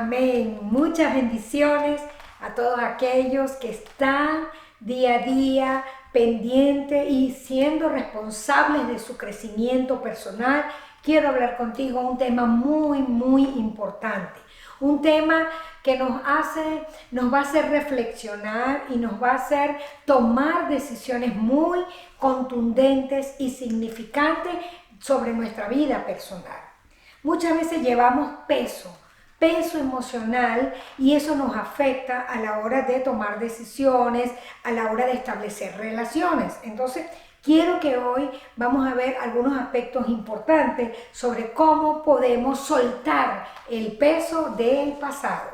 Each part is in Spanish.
Amén. Muchas bendiciones a todos aquellos que están día a día pendientes y siendo responsables de su crecimiento personal. Quiero hablar contigo un tema muy importante. Un tema que nos va a hacer reflexionar y nos va a hacer tomar decisiones muy contundentes y significantes sobre nuestra vida personal. Muchas veces llevamos peso emocional, y eso nos afecta a la hora de tomar decisiones, a la hora de establecer relaciones. Entonces, quiero que hoy vamos a ver algunos aspectos importantes sobre cómo podemos soltar el peso del pasado.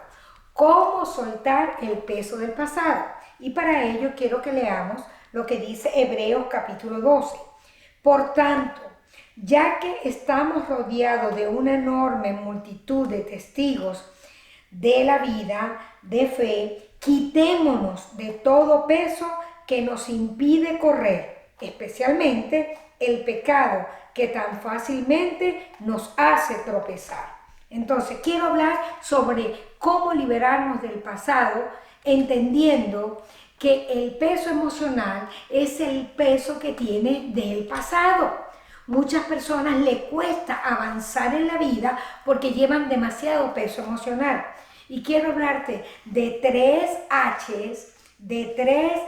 Cómo soltar el peso del pasado. Y para ello quiero que leamos lo que dice Hebreos capítulo 12. Por tanto, ya que estamos rodeados de una enorme multitud de testigos de la vida de fe, quitémonos de todo peso que nos impide correr, especialmente el pecado que tan fácilmente nos hace tropezar. Entonces, quiero hablar sobre cómo liberarnos del pasado, entendiendo que el peso emocional es el peso que tiene del pasado. Muchas personas les cuesta avanzar en la vida porque llevan demasiado peso emocional. Y quiero hablarte de tres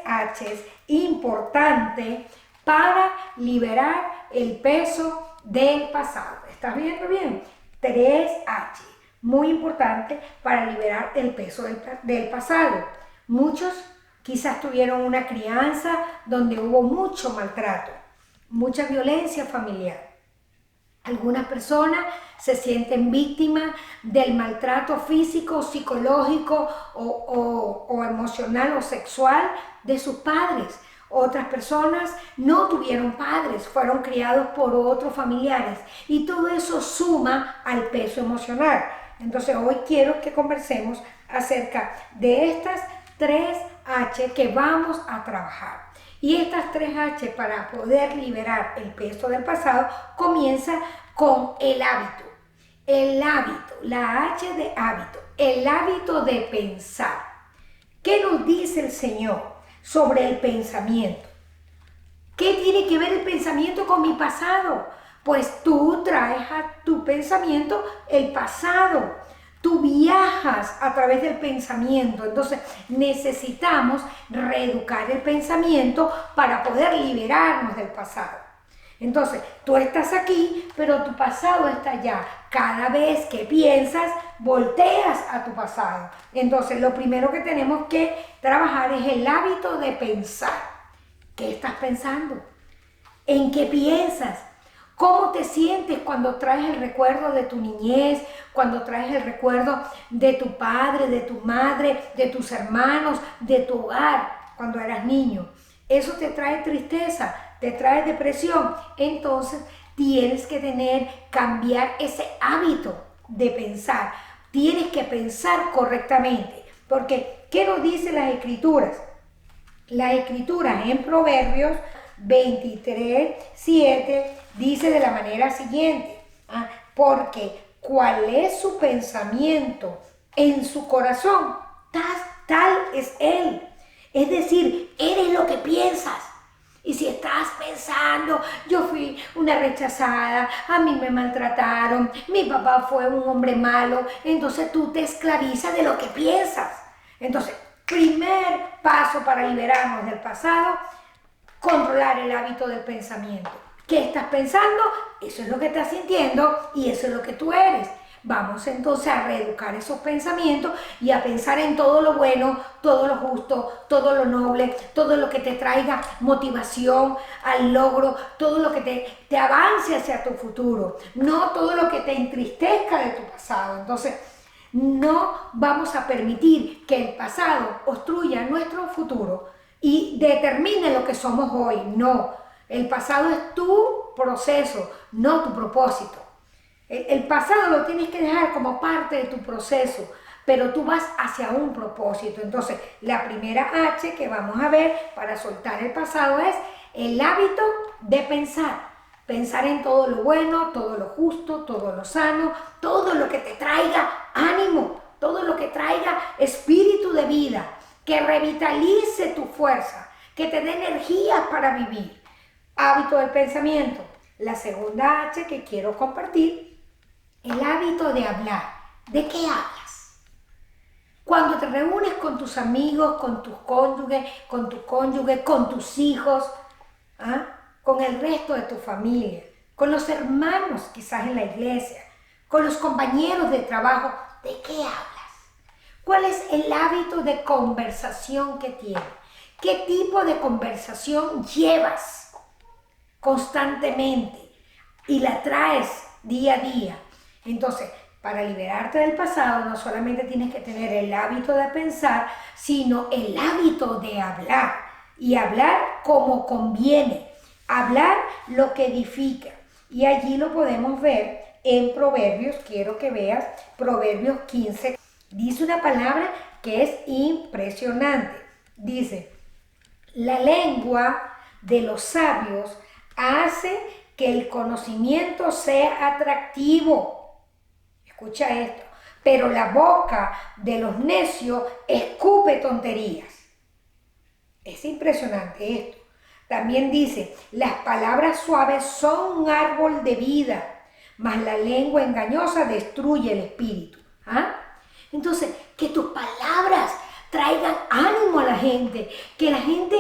H's importantes para liberar el peso del pasado. ¿Estás viendo bien? 3H, muy importante para liberar el peso del pasado. Muchos quizás tuvieron una crianza donde hubo mucho maltrato, mucha violencia familiar. Algunas personas se sienten víctimas del maltrato físico, psicológico o emocional o sexual de sus padres. Otras personas no tuvieron padres, fueron criados por otros familiares, y todo eso suma al peso emocional. Entonces hoy quiero que conversemos acerca de estas 3H que vamos a trabajar. Y estas 3H, para poder liberar el peso del pasado, comienza con el hábito. El hábito, la H de hábito, el hábito de pensar. ¿Qué nos dice el Señor sobre el pensamiento? ¿Qué tiene que ver el pensamiento con mi pasado? Pues tú traes a tu pensamiento el pasado. Tú viajas a través del pensamiento. Entonces necesitamos reeducar el pensamiento para poder liberarnos del pasado. Entonces tú estás aquí, pero tu pasado está allá. Cada vez que piensas, volteas a tu pasado. Entonces lo primero que tenemos que trabajar es el hábito de pensar. ¿Qué estás pensando? ¿En qué piensas? ¿Cómo te sientes cuando traes el recuerdo de tu niñez, cuando traes el recuerdo de tu padre, de tu madre, de tus hermanos, de tu hogar, cuando eras niño? Eso te trae tristeza, te trae depresión. Entonces tienes que cambiar ese hábito de pensar. Tienes que pensar correctamente. Porque, ¿qué nos dicen las Escrituras? Las Escrituras en Proverbios 23:7 dice de la manera siguiente: porque cuál es su pensamiento en su corazón, tal es él. Es decir, eres lo que piensas. Y si estás pensando, yo fui una rechazada, a mí me maltrataron, mi papá fue un hombre malo, entonces tú te esclavizas de lo que piensas. Entonces, primer paso para liberarnos del pasado: controlar el hábito del pensamiento. ¿Qué estás pensando? Eso es lo que estás sintiendo y eso es lo que tú eres. Vamos entonces a reeducar esos pensamientos y a pensar en todo lo bueno, todo lo justo, todo lo noble, todo lo que te traiga motivación al logro, todo lo que te avance hacia tu futuro, no todo lo que te entristezca de tu pasado. Entonces, no vamos a permitir que el pasado obstruya nuestro futuro y determine lo que somos hoy. No, el pasado es tu proceso, no tu propósito. El pasado lo tienes que dejar como parte de tu proceso, pero tú vas hacia un propósito. Entonces, la primera H que vamos a ver para soltar el pasado es el hábito de pensar. Pensar en todo lo bueno, todo lo justo, todo lo sano, todo lo que te traiga ánimo, todo revitalice tu fuerza, que te dé energía para vivir. Hábito del pensamiento. La segunda H que quiero compartir, el hábito de hablar. ¿De qué hablas? Cuando te reúnes con tus amigos, con tus cónyuges, con tus hijos, con el resto de tu familia, con los hermanos quizás en la iglesia, con los compañeros de trabajo, ¿de qué hablas? ¿Cuál es el hábito de conversación que tienes? ¿Qué tipo de conversación llevas constantemente y la traes día a día? Entonces, para liberarte del pasado, no solamente tienes que tener el hábito de pensar, sino el hábito de hablar. Y hablar como conviene. Hablar lo que edifica. Y allí lo podemos ver en Proverbios. Quiero que veas Proverbios 15. Dice una palabra que es impresionante. Dice, la lengua de los sabios hace que el conocimiento sea atractivo. Escucha esto. Pero la boca de los necios escupe tonterías. Es impresionante esto. También dice, las palabras suaves son un árbol de vida, mas la lengua engañosa destruye el espíritu. Entonces, que tus palabras traigan ánimo a la gente, que la gente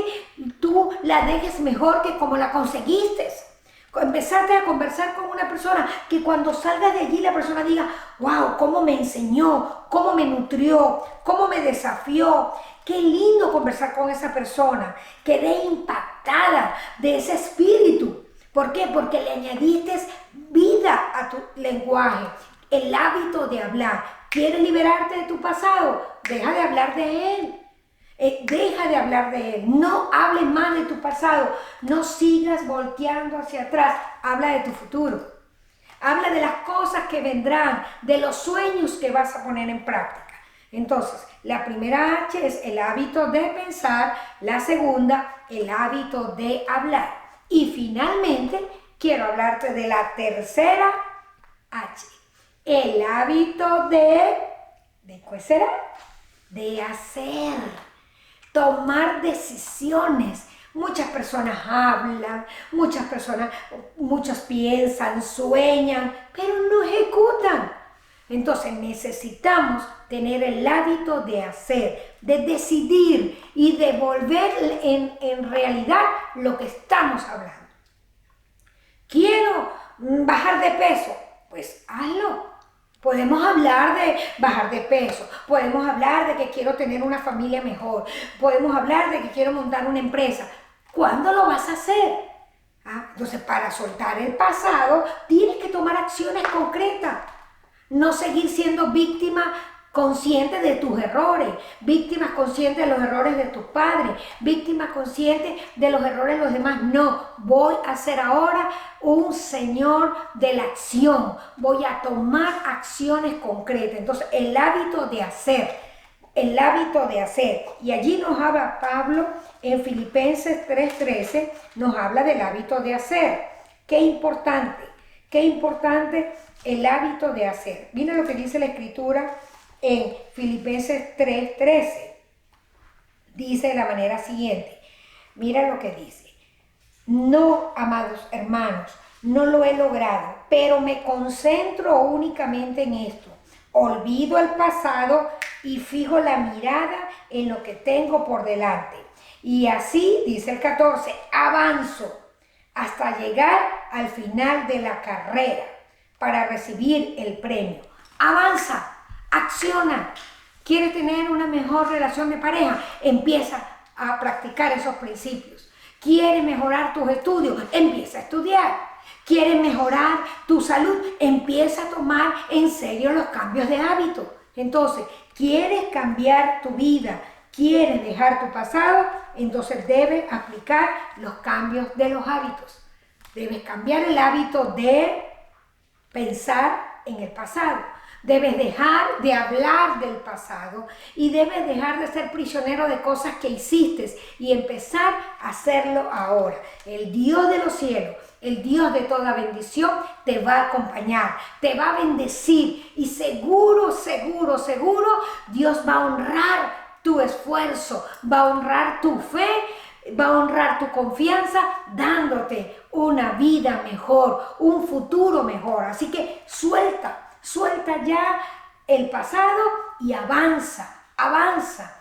tú la dejes mejor que como la conseguiste. Empezarte a conversar con una persona que cuando salgas de allí la persona diga, wow, cómo me enseñó, cómo me nutrió, cómo me desafió. Qué lindo conversar con esa persona, quedé impactada de ese espíritu. ¿Por qué? Porque le añadiste vida a tu lenguaje, el hábito de hablar. ¿Quieres liberarte de tu pasado? Deja de hablar de él. Deja de hablar de él. No hables más de tu pasado. No sigas volteando hacia atrás. Habla de tu futuro. Habla de las cosas que vendrán, de los sueños que vas a poner en práctica. Entonces, la primera H es el hábito de pensar. La segunda, el hábito de hablar. Y finalmente, quiero hablarte de la tercera H. El hábito ¿de qué será? De hacer. Tomar decisiones. Muchas personas hablan, muchos piensan, sueñan, pero no ejecutan. Entonces necesitamos tener el hábito de hacer, de decidir y de volver en realidad lo que estamos hablando. Quiero bajar de peso, pues hazlo. Podemos hablar de bajar de peso, podemos hablar de que quiero tener una familia mejor, podemos hablar de que quiero montar una empresa. ¿Cuándo lo vas a hacer? Entonces, para soltar el pasado, tienes que tomar acciones concretas. No seguir siendo víctima consciente de tus errores, víctimas conscientes de los errores de tus padres, víctimas conscientes de los errores de los demás. No, voy a ser ahora un señor de la acción. Voy a tomar acciones concretas. Entonces, el hábito de hacer. Y allí nos habla Pablo en Filipenses 3:13, nos habla del hábito de hacer. Qué importante el hábito de hacer. Mira lo que dice la Escritura en Filipenses 3:13. Dice de la manera siguiente. Mira lo que dice. No, amados hermanos, no lo he logrado, pero me concentro únicamente en esto. Olvido el pasado y fijo la mirada en lo que tengo por delante. Y así, dice el 14, avanzo hasta llegar al final de la carrera para recibir el premio. Avanza, acciona. ¿Quieres tener una mejor relación de pareja? Empieza a practicar esos principios. ¿Quieres mejorar tus estudios? Empieza a estudiar. ¿Quieres mejorar tu salud? Empieza a tomar en serio los cambios de hábito. Entonces, ¿quieres cambiar tu vida? ¿Quieres dejar tu pasado? Entonces debes aplicar los cambios de los hábitos. Debes cambiar el hábito de pensar en el pasado. Debes dejar de hablar del pasado y debes dejar de ser prisionero de cosas que hiciste y empezar a hacerlo ahora. El Dios de los cielos, el Dios de toda bendición, te va a acompañar, te va a bendecir y seguro, Dios va a honrar tu esfuerzo, va a honrar tu fe, va a honrar tu confianza, dándote una vida mejor, un futuro mejor. Así que suelta ya el pasado y avanza.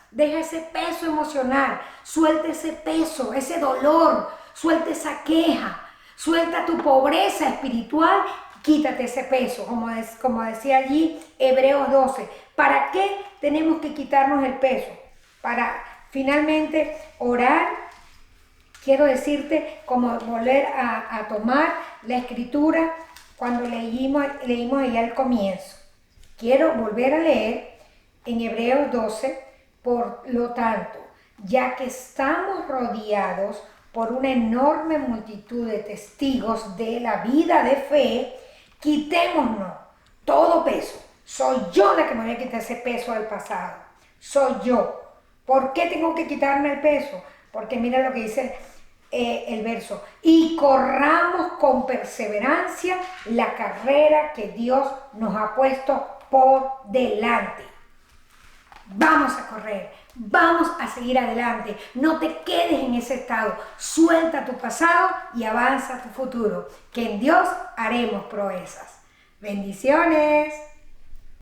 Deja ese peso emocional, suelta ese peso, ese dolor, suelta esa queja, suelta tu pobreza espiritual, quítate ese peso, como decía allí Hebreos 12. ¿Para qué tenemos que quitarnos el peso? Para finalmente orar. Quiero decirte como volver a tomar la escritura cuando leímos allá al comienzo. Quiero volver a leer en Hebreos 12, por lo tanto, ya que estamos rodeados por una enorme multitud de testigos de la vida de fe, quitémonos todo peso. Soy yo la que me voy a quitar ese peso del pasado. Soy yo. ¿Por qué tengo que quitarme el peso? Porque mira lo que dice el verso. Y corramos con perseverancia la carrera que Dios nos ha puesto por delante. Vamos a correr, vamos a seguir adelante. No te quedes en ese estado. Suelta tu pasado y avanza a tu futuro. Que en Dios haremos proezas. Bendiciones.